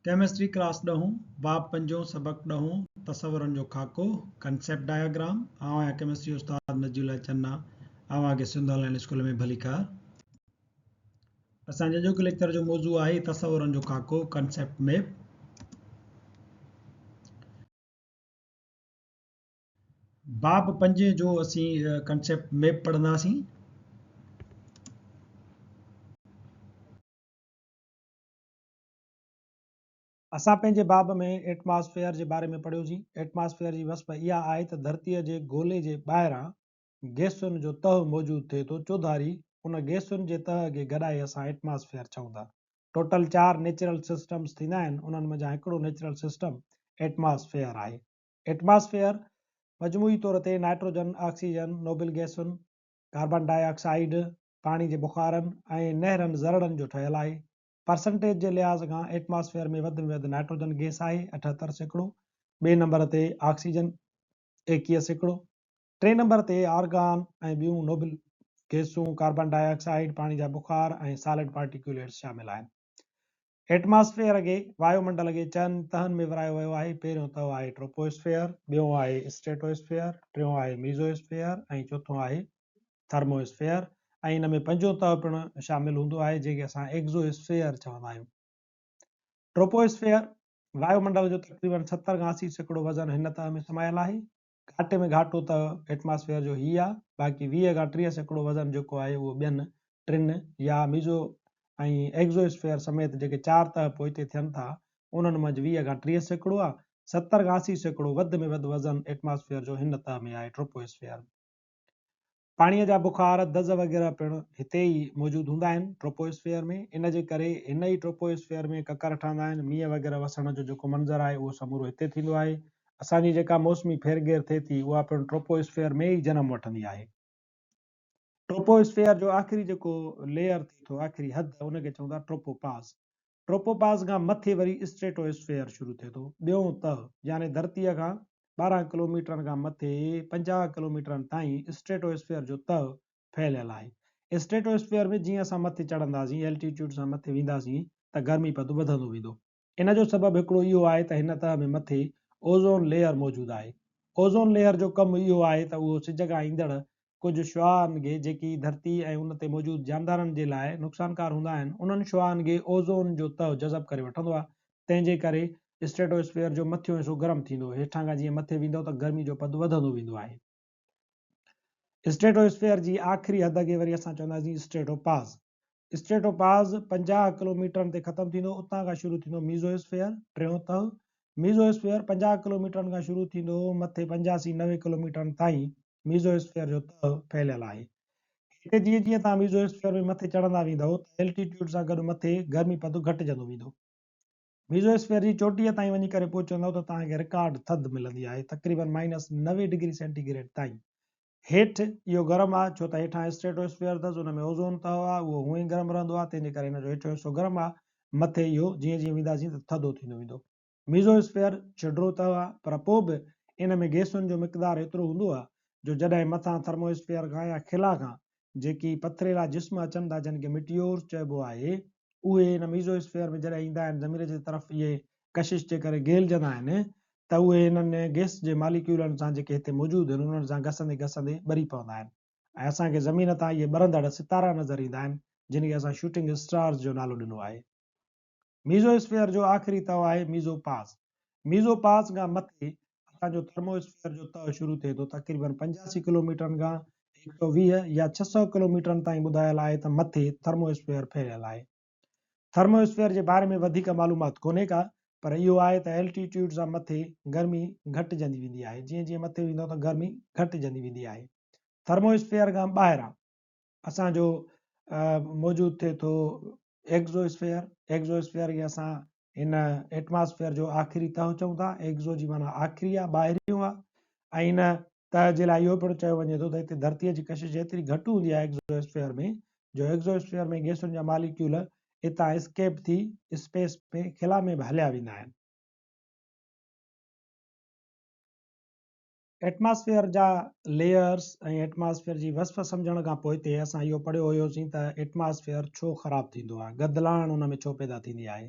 Chemistry class ॾहों बाब पंजो सबक ॾहों तस्वरनि जो खाको कंसेप्ट डायग्राम आवां केमिस्ट्री उस्ताद नजीला चन्ना आवां के सिंध ऑनलाइन स्कूल में भली कार असांजे जो लेक्चर जो मौजू आहे तस्वरनि जो खाको कंसेप्ट मैप। बाब पंजे जो असीं कंसेप्ट मैप पढ़ंदासीं। असां पंहिंजे बाब में एटमॉस्फेयर जे बारे में पढ़ियोसीं। एटमॉस्फेयर जी वस्फ इहा आहे त धरतीअ जे गोले जे ॿाहिरां गैसुनि जो तह मौजूदु थिए थो चौधारी, उन गैसुनि जे तह खे गॾाए असां एटमॉस्फेयर चऊं था। टोटल 4 नेचुरल सिस्टम्स थींदा आहिनि, उन्हनि मंझां हिकिड़ो नेचुरल सिस्टम एटमॉस्फेयर आहे। एटमॉस्फेयर मजमूई तौर ते नाइट्रोजन, ऑक्सीजन, नोबल गैसुनि, कार्बन डाइऑक्साइड, पाणी जे बुखारनि ऐं नहरनि ज़रड़नि जो ठहियलु आहे। परसेंटेज जे लिहाज़ खां एटमॉस्फेयर में वधि में वधि नाइट्रोजन गैस आहे 78%, ॿिए नंबर ते ऑक्सीजन 21%, टे नंबर ते आर्गान ऐं ॿियूं नोबल गैसूं, कार्बन डाइऑक्साइड, पाणी जा बुखार ऐं सॉलिड पार्टिकुलेट्स शामिल आहिनि। एटमॉस्फेयर खे वायुमंडल खे चइनि तहनि में विरायो वियो आहे। पहिरियों तह आहे ट्रोपोस्फेयर, ॿियों आहे स्ट्रेटोस्फेयर, टियों आहे मीज़ोस्फेयर ऐं चौथों आहे थर्मोस्फेयर ऐं हिन में पंजो तह पिणु शामिल हूंदो आहे जंहिंखे असां एक्ज़ोस्फेयर चवंदा आहियूं। ट्रोपोस्फेयर वायुमंडल जो तक़रीबन 70 खां 80% वज़न हिन तह में समायल आहे। घाटे में घाटो तह एटमॉस्फेयर जो ही आहे, बाक़ी 20 खां 30% वज़न जेको आहे उहो ॿियनि टिनि या मीज़ो ऐं एक्ज़ोस्फेयर समेत जेके 4 तह पोइते थियनि था उन्हनि मंझि 20 खां 30% आहे। 70 खां 80% वधि में वधि वज़न एटमॉस्फेयर जो हिन तह में आहे ट्रोपोस्फेयर। पाणीअ जा बुखार, दज़ वग़ैरह पिणु हिते ई मौजूदु हूंदा आहिनि ट्रोपोस्फेयर में। इन जे करे हिन ई ट्रोपोस्फेयर में ककर ठहंदा आहिनि। मींहं वग़ैरह वसण जो जेको मंज़र आहे उहो समूरो हिते थींदो आहे। असांजी जेका मौसमी फेरघेर थिए थी उहा पिणु ट्रोपोस्फेयर में ई जनम वठंदी आहे। ट्रोपोस्फेयर जो आख़िरी जेको लेयर थिए थो, आख़िरी हद, उनखे चवंदा ट्रोपोपाज़। ट्रोपोपाज़ खां मथे वरी स्ट्रेटोस्फेयर शुरू थिए थो, ॿियों तह, यानी धरतीअ खां 12 किलोमीटरनि खां मथे 50 किलोमीटरनि ताईं स्ट्रेटोस्फेयर जो तह फैलियल आहे। स्ट्रेटोस्फेयर में जीअं असां मथे चढ़ंदासीं, एल्टीट्यूड सां मथे वेंदासीं त गर्मी पद वधंदो वेंदो। इन जो सबबु हिकिड़ो इहो आहे त हिन तह में मथे ओज़ोन लेयर मौजूदु आहे। ओज़ोन लेयर जो कमु इहो आहे त उहो सिज खां ईंदड़ कुझु शुआनि खे जेकी धरती ऐं उन ते मौजूदु जानदारनि जे लाइ नुक़सानकार हूंदा आहिनि, उन्हनि शुआनि खे ओज़ोन जो तह जज़ब करे वठंदो आहे। तंहिंजे करे स्ट्रेटोस्फेयर जो मथियों हिसो गरम थींदो, हेठां खां जीअं मथे वेंदो त गर्मी जो पद वधंदो वेंदो आहे। स्ट्रेटोस्फेयर जी आख़िरी हद खे वरी असां चवंदासीं स्ट्रेटोपाज़। स्ट्रेटोपाज़ 50 किलोमीटरनि ते ख़तमु थींदो, उतां खां शुरू थींदो मीज़ोस्फेयर, टियों तह। मीज़ोस्फेयर 50 किलोमीटरनि खां शुरू थींदो, मथे 85-90 किलोमीटरनि ताईं मीज़ोस्फेयर जो तह फैलियल आहे। हिते जीअं जीअं तव्हां मीज़ोस्फेयर में मथे चढ़ंदा वेंदव त एल्टीट्यूड सां गॾु मथे गर्मी पद घटिजंदो वेंदो। मीज़ोस्फेयर जी चोटीअ ताईं वञी करे पहुचंदव त तव्हांखे रिकॉर्ड थधि मिलंदी आहे, तक़रीबन -90 डिग्री सेंटीग्रेड ताईं। हेठि इहो गरम आहे छो त हेठां स्ट्रेटोस्फेयर अथसि, उन में ओज़ोन तह आहे, उहो हूअं ई गरम रहंदो आहे, तंहिंजे करे हिन जो हेठियों हिसो गरम आहे। मथे इहो जीअं जीअं वेंदासीं त थधो थींदो वेंदो। मीज़ोस्फेयर छिडरो तह आहे, पर पोइ बि इन में गैसुनि जो मिक़दार एतिरो हूंदो आहे जो जॾहिं मथां थर्मोस्फेयर खां या खिला खां जेकी पथरेला जिस्म अचनि था जिन खे मिटियोर्स चइबो आहे, उहे हिन मीज़ोस्फेयर में जॾहिं ईंदा आहिनि ज़मीन जे तरफ़, इहे कशिश जे करे गेलजंदा आहिनि त उहे हिननि गैस जे मालिक्यूलनि सां जेके हिते मौजूदु आहिनि उन्हनि सां घसंदे घसंदे ॿरी पवंदा आहिनि ऐं असांखे ज़मीन तां इहे ॿरंदड़ सितारा नज़र ईंदा आहिनि जिन खे असां शूटिंग स्टार्स जो नालो ॾिनो आहे। मीज़ोस्फेयर जो आख़िरी तह आहे मीज़ोपाज़। मीज़ोपाज़ खां मथे असांजो थर्मोस्फेयर जो तह शुरू थिए थो, तक़रीबन 85 किलोमीटरनि खां 120 या 600 किलोमीटरनि ताईं ॿुधायल आहे त मथे थर्मोस्फेयर फैलियल आहे। थर्मोस्फेयर जे बारे में वधीक मालूमात कोन्हे का, पर इहो आहे त एल्टीट्यूड सां मथे गर्मी घटिजंदी वेंदी आहे, जीअं जीअं मथे वेंदो त गर्मी घटिजंदी वेंदी आहे। थर्मोस्फेयर खां ॿाहिरां असांजो मौजूदु थिए थो एक्ज़ोस्फेयर। एक्ज़ोस्फेयर खे असां हिन एटमॉस्फेयर जो आख़िरी तह चऊं था। एक्ज़ो जी माना आख़िरी आहे, ॿाहिरियों आहे। ऐं हिन तह जे लाइ इहो पिणु चयो वञे थो त हिते धरतीअ जी कशिश एतिरी घटि हूंदी आहे एक्ज़ोस्फेयर में, जो एक्ज़ोस्फेयर में गैसुनि जा मालिक्यूल हितां एस्केप थी स्पेस में खिला में बि हलिया वेंदा आहिनि। एटमॉस्फेयर जा लेयर्स ऐं एटमॉस्फेयर जी वस्फ सम्झण खां पोइ ते असां इहो पढ़ियो हुयोसीं त एटमॉस्फेयर छो ख़राबु थींदो आहे, गदलाहण उन में छो पैदा थींदी आहे।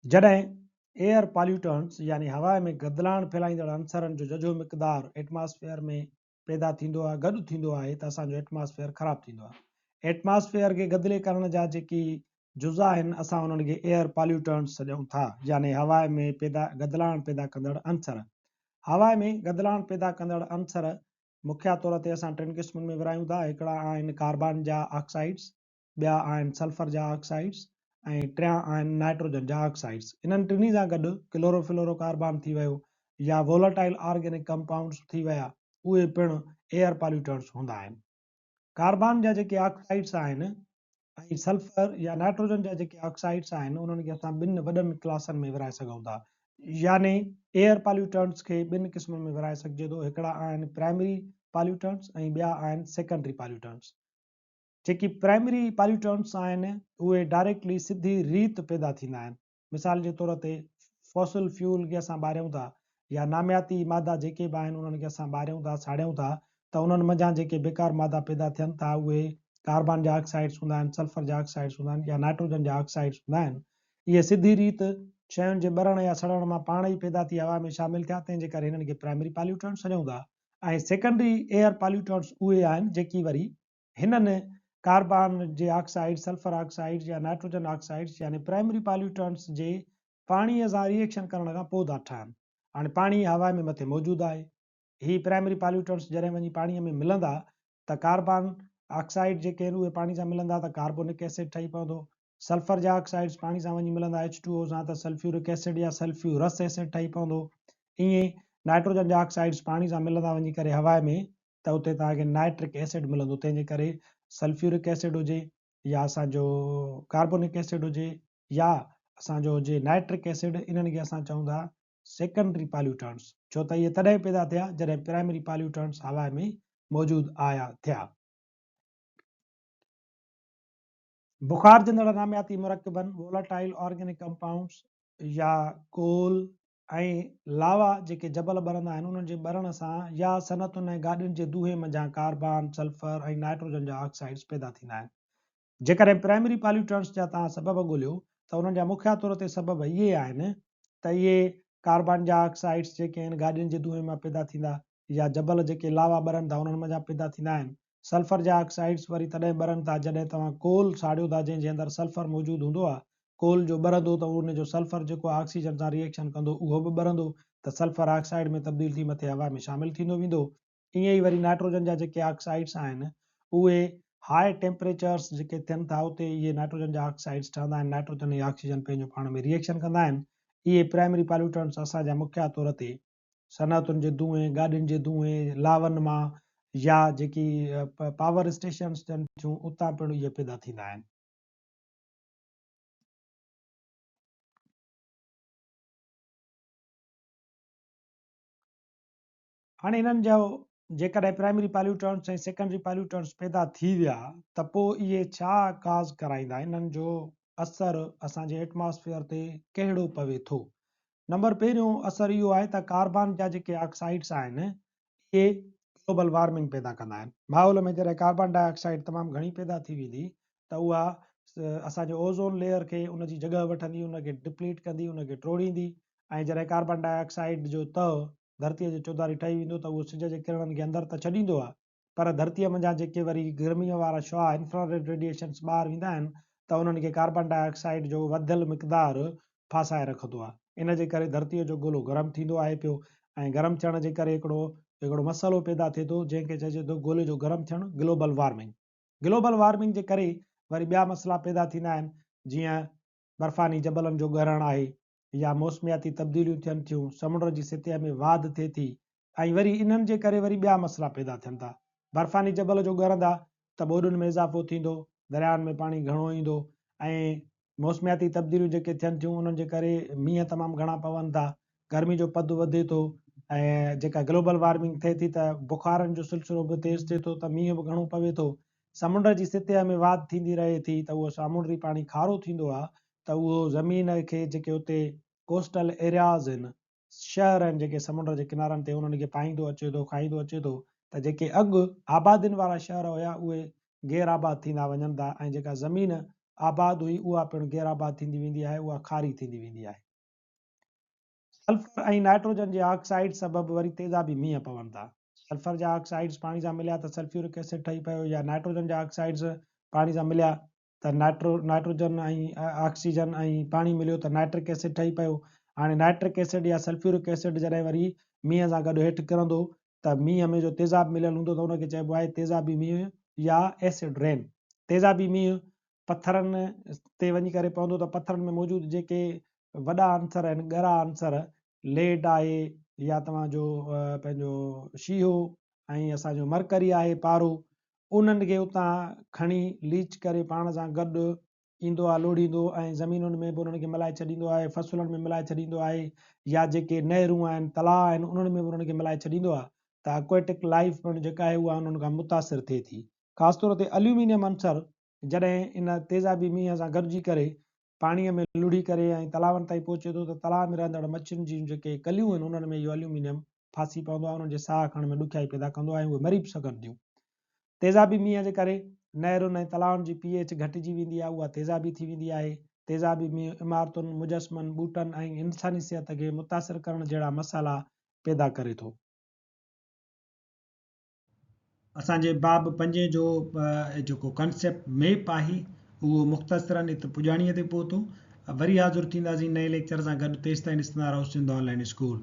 जॾहिं एयर पॉल्यूटेंट्स यानी हवा में गदलाइण फैलाईंदड़ अंसरनि जो जजो मिक़दारु एटमॉस्फेयर में पैदा थींदो आहे, गॾु थींदो आहे, त असांजो एटमॉस्फेयर ख़राबु थींदो आहे। एटमॉस्फेयर खे गदिले करण जा जेकी जुज़ा आहिनि, असां उन्हनि खे एयर पॉल्यूटेंट्स सॾूं था, यानी हवा में गदलाइण पैदा कंदड़ अंसर। हवा में गदलाइण पैदा कंदड़ अंसर मुख्य तौर ते असां टिनि क़िस्मनि में विरायूं था। हिकिड़ा आहिनि कार्बन जा ऑक्साइड्स, ॿिया आहिनि सल्फर जा ऑक्साइड्स, ऐं टियां आहिनि नाइट्रोजन जा ऑक्साइड्स। इन्हनि टिनी सां गॾु क्लोरोफ्लोरोकार्बन थी वियो या वोलेटाइल ऑर्गेनिक कंपाउंड्स थी विया, उहे पिणु एयर पॉल्यूटेंट्स हूंदा आहिनि। कार्बन जा जेके ऑक्साइड्स आहिनि ऐं सल्फर या नाइट्रोजन जा जेके ऑक्साइड्स आहिनि, उन्हनि खे असां ॿिनि वॾनि क्लासनि में विराए सघूं था, यानी एयर पॉल्यूटेंट्स खे ॿिनि क़िस्मनि में विराए सघिजे थो। हिकिड़ा आहिनि प्राइमरी पॉल्यूटेंट्स ऐं ॿिया आहिनि सेकेंडरी पॉल्यूटेंट्स। जेकी प्राइमरी पॉल्यूटेंट्स आहिनि उहे डायरेक्टली सिधी रीत पैदा थींदा आहिनि। मिसाल जे तौर ते फॉसिल फ्यूल खे असां ॿारियूं था या नामियाती मादा जेके बि आहिनि उन्हनि खे असां ॿारियूं था, साड़ियूं था, त उन्हनि मंझां जेके बेकार मादा पैदा थियनि था उहे कार्बन जा ऑक्साइड्स हूंदा आहिनि, सल्फर जा ऑक्साइड्स हूंदा आहिनि या नाइट्रोजन जा ऑक्साइड्स हूंदा आहिनि। इहे सिधी रीत शयुनि जे ॿरण या सड़ण मां पाण ई पैदा थी हवा में शामिल थिया, तंहिंजे करे हिननि खे प्राइमरी पॉल्यूटेंट्स सॾूं था। ऐं सेकेंडरी एयर पॉल्यूटेंट्स उहे आहिनि जेकी वरी हिननि कार्बन जे ऑक्साइड, सल्फर ऑक्साइड्स या नाइट्रोजन ऑक्साइड्स यानी प्राइमरी पॉल्यूटेंट्स जे पाणीअ सां रिएक्शन करण खां पोइ था ठहनि। हाणे पाणी हवा में मथे मौजूदु आहे, ही प्राइमरी पॉल्यूटेंट्स जॾहिं वञी पाणीअ में मिलंदा त कार्बन ऑक्साइड जेके आहिनि उहे पाणी सां मिलंदा त कार्बोनिक एसिड ठही पवंदो। सल्फर जा ऑक्साइड्स पाणी सां वञी मिलंदा H2O सां त सल्फ्यूरिक एसिड या सल्फ्यूरस एसिड ठही पवंदो। ईअं नाइट्रोजन जा ऑक्साइड्स पाणी सां मिलंदा वञी करे हवा में, त उते तव्हांखे नाइट्रिक एसिड मिलंदो। तंहिंजे करे सल्फ्यूरिक एसिड हुजे या असांजो कार्बोनिक एसिड हुजे या असांजो हुजे नाइट्रिक एसिड, इन्हनि खे असां चऊं था सेकेंडरी पॉल्यूटेंट्स, छो त इहे तॾहिं पैदा थिया जॾहिं प्राइमरी पॉल्यूटेंट्स हवा में मौजूदु आया थिया। बुखार जंदड़ नामियाती मुरकबनि, वोलेटाइल ऑर्गेनिक कंपाउंड्स या कोल ऐं लावा जेके जबल ॿरंदा आहिनि उन्हनि जे ॿरण सां या सनतुनि ऐं गाॾियुनि जे दूहे मंझां कार्बन, सल्फर ऐं नाइट्रोजन जा ऑक्साइड्स पैदा थींदा आहिनि। जेकॾहिं प्राइमरी पॉल्यूटेंट्स जा तव्हां सबब ॻोल्हियो त उन्हनि जा मुख्य तौर ते सबब इहे आहिनि त इहे कार्बन जा ऑक्साइड्स जेके आहिनि गाॾियुनि जे दूहे मां पैदा थींदा, या जबल जेके लावा ॿरनि था उन्हनि मंझां पैदा थींदा आहिनि। सल्फर जा ऑक्साइड्स वरी तॾहिं ॿरनि था जॾहिं तव्हां कोल साड़ियो था जंहिंजे अंदरि सल्फर मौजूदु हूंदो आहे। कोल जो ॿरंदो त उनजो सल्फर जेको ऑक्सीजन सां रिएक्शन कंदो उहो बि ॿरंदो, त सल्फर ऑक्साइड में तब्दील थी मथे हवा में शामिल थींदो वेंदो। ईअं ई वरी नाइट्रोजन जा जेके ऑक्साइड्स आहिनि उहे हाई टेम्परेचर्स जेके थियनि था उते इहे नाइट्रोजन जा ऑक्साइड्स ठहंदा आहिनि, नाइट्रोजन ऐं ऑक्सीजन पंहिंजो पाण में रिएक्शन कंदा आहिनि। इहे प्राइमरी पॉल्यूटेंट्स असांजा मुख्य तौर ते सनअतुनि जे धुएं, गाॾियुनि जे धुएं, लावनि मां या जेकी पावर स्टेशन्स थियनि थियूं उतां पिणु इहे पैदा थींदा आहिनि। हाणे हिननि जो जेकॾहिं प्राइमरी पॉल्यूटेंट्स ऐं सेकेंडरी पॉल्यूटेंट्स पैदा थी विया त पोइ इहे छा काज़ कराईंदा, इन्हनि जो असरु असांजे एटमॉस्फेयर ते कहिड़ो पवे थो। नंबर पहिरियों असरु इहो आहे त कार्बन जा जेके ऑक्साइड्स आहिनि इहे ग्लोबल वार्मिंग पैदा कंदा आहिनि। माहौल में जॾहिं कार्बन डाइऑक्साइड तमामु घणी पैदा थी वेंदी त उहा असांजो ओज़ोन लेयर खे उनजी जॻह वठंदी, उनखे डिप्लीट कंदी, उनखे टोड़ींदी। ऐं जॾहिं कार्बन डाइऑक्साइड जो तह धरतीअ जे चौधारी ठही वेंदो त उहो सिज जे किरणनि खे अंदरि त छॾींदो आहे, पर धरतीअ मंझां जेके वरी गर्मीअ वारा शुआ इंफ्रारेड रेडिएशन्स ॿाहिरि वेंदा आहिनि त उन्हनि खे कार्बन डाइऑक्साइड जो वधियल मिक़दारु फासाए रखंदो आहे। इन जे करे धरतीअ जो गोलो गरम थींदो आहे पियो, ऐं गरम थियण जे करे हिकिड़ो मसइलो पैदा थिए थो जंहिंखे चइजे थो गोले जो गरम थियणु, ग्लोबल वार्मिंग। ग्लोबल वार्मिंग जे करे वरी ॿिया मसइला पैदा थींदा आहिनि, जीअं बर्फ़ानी जबलनि जो ॻरणु आहे या मौसमियाती तब्दीलियूं थियनि थियूं, समुंड जी सतह में वाध थिए थी, ऐं वरी इन्हनि जे करे वरी ॿिया मसइला पैदा थियनि था। बर्फ़ानी जबल जो ॻरंदा त ॿोॾियुनि में इज़ाफ़ो थींदो, दरियानि में पाणी घणो ईंदो, ऐं मौसमियाती तब्दीलियूं जेके थियनि थियूं उन्हनि जे करे मींहं तमामु घणा पवनि था, गर्मी जो पदु वधे थो, ऐं जेका ग्लोबल वार्मिंग थिए थी त बुखारनि जो सिलसिलो बि तेज़ थिए थो त मींहं बि घणो पवे थो। समुंड जी सतह में वाध थींदी रहे थी त उहो सामुंडी पाणी खारो थींदो आहे त उहो ज़मीन खे जेके उते कोस्टल एरियाज़ आहिनि, शहर आहिनि जेके समुंड जे किनारनि ते, उन्हनि खे पाईंदो अचे थो, खाईंदो अचे थो, त जेके अॻु आबादियुनि वारा शहर हुया उहे गैर आबाद थींदा वञनि था, ऐं जेका ज़मीन आबाद हुई उहा पिणु गैर आबाद थींदी वेंदी आहे, उहा खारी थींदी वेंदी आहे। सल्फर ऐं नाइट्रोजन जे ऑक्साइड सबबि वरी तेज़ाबी मींहं पवनि था। सल्फर जा ऑक्साइड्स पाणी सां मिलिया त सल्फ्यूरिक एसिड ठही पियो, या नाइट्रोजन जा ऑक्साइड्स पाणी सां मिलिया त नाइट्रोजन ऐं ऑक्सीजन ऐं पाणी मिलियो त नाइट्रिक एसिड ठही पियो। हाणे नाइट्रिक एसिड या सल्फ्यूरिक एसिड जॾहिं वरी मींहं सां गॾु हेठि किरंदो त मींहं में जो तेज़ाब मिलियलु हूंदो त उनखे चइबो आहे तेज़ाबी मींहुं या एसिड रेन। तेज़ाबी मींहुं पथरनि ते वञी करे पवंदो त पथरनि में मौजूदु जेके वॾा अंसर आहिनि, ॻरा अंसर, लेड आहे या तव्हांजो पंहिंजो शीहो ऐं असांजो मरकरी आहे पारो, उन्हनि खे उतां खणी लीच करे पाण सां गॾु ईंदो आहे, लोड़ींदो ऐं ज़मीनुनि में बि उन्हनि खे मिलाए छॾींदो आहे, फसुलनि में मिलाए छॾींदो आहे, या जेके नहरूं आहिनि, तलाउ आहिनि, उन्हनि में बि उन्हनि खे मिलाए छॾींदो आहे त एक्वेटिक लाइफ पिणु जेका आहे उहा उन्हनि खां मुतासिर थिए थी। ख़ासि तौर ते एल्यूमिनियम अंसर जॾहिं इन तेज़ाबी मींहं सां गॾिजी करे पाणीअ में लुड़ी करे ऐं तलावनि ताईं पहुचे थो त तलाउ में रहंदड़ मच्छियुनि जी जेके कलियूं आहिनि उन्हनि में इहो एल्यूमिनियम फासी पवंदो आहे, उन्हनि जे साह खणण में ॾुखियाई पैदा कंदो आहे, उहे मरी बि सघनि थियूं। तेज़ाबी मींहं जे करे नहरुनि ऐं तलाउनि जी pH घटिजी वेंदी आहे, उहा तेज़ाबी थी वेंदी आहे। तेज़ाबी मींहुं इमारतुनि, मुजस्मनि, ॿूटनि ऐं इंसानी सिहत खे मुतासिर करण जहिड़ा मसाला पैदा करे थो। असांजे बाब 5 जो जेको कॉन्सेप्ट मैप आहे उहो मुख़्तसरनि हिते पुॼाणीअ ते पहुतो। वरी हाज़ुर थींदासीं नए लेक्चर सां गॾु। तेसिताईं ॾिसंदा रहो सिंध ऑनलाइन स्कूल।